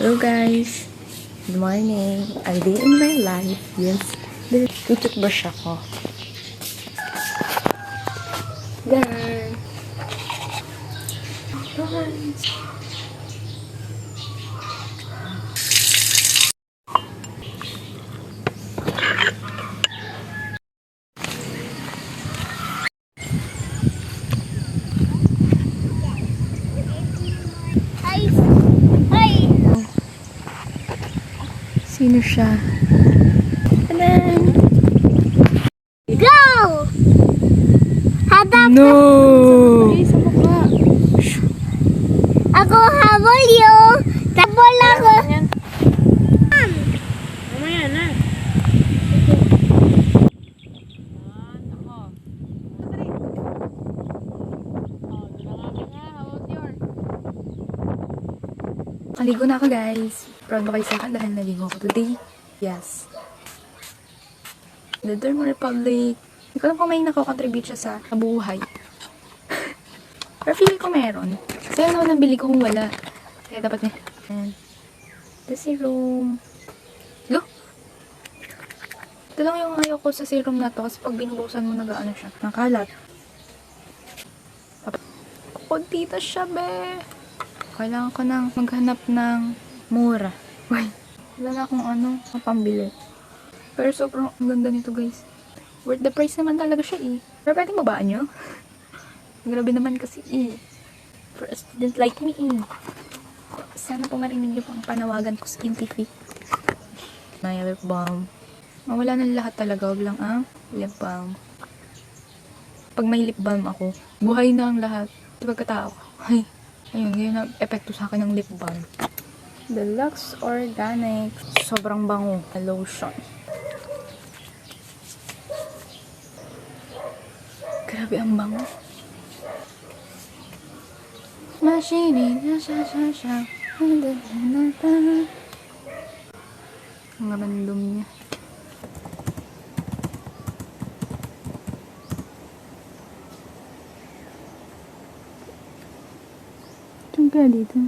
Hello guys! Good morning! A day in my life. Yes. Tututbrush ako. Guys! Guys! Sino siya? Tanan! Go! Hadap No! sa mukha. Ako habol yun. Tabol ako. Mamaya na. Kaligo na ako guys. Proud ba kayo sa akin dahil naligo ako today? Yes. The Derma Republic. Hindi ko alam kung may nakakontribute siya sa buhay. Pero feeling ko meron. Kasi ano nang bili ko kung wala. Kaya dapat niya. Ayan. The serum. Go! Ito lang yung ayaw ko sa serum na to. Kasi pag binubusan mo nag-ano siya. Nakalat. Kukunti na siya be. Kailangan ko nang maghanap ng mura. Wait. Wala na akong ano, pambili. Pero sobrang ang ganda nito guys. Worth the price naman talaga siya eh. Pero pwedeng babaan nyo? Grabe naman kasi eh. For a student like me eh. Sana po marinig nyo pang panawagan ko sa Scientific. May lip balm. Mawala na lahat talaga. Huwag lang lip balm. Pag may lip balm ako, buhay na ang lahat. Pagkatao ko. Ay. Ayun, yun ang epekto sa akin ng lip balm. Deluxe Organic. Sobrang bango. Lotion. Grabe ang bango. Machine na siya. Ang random niya. Tumpa dito.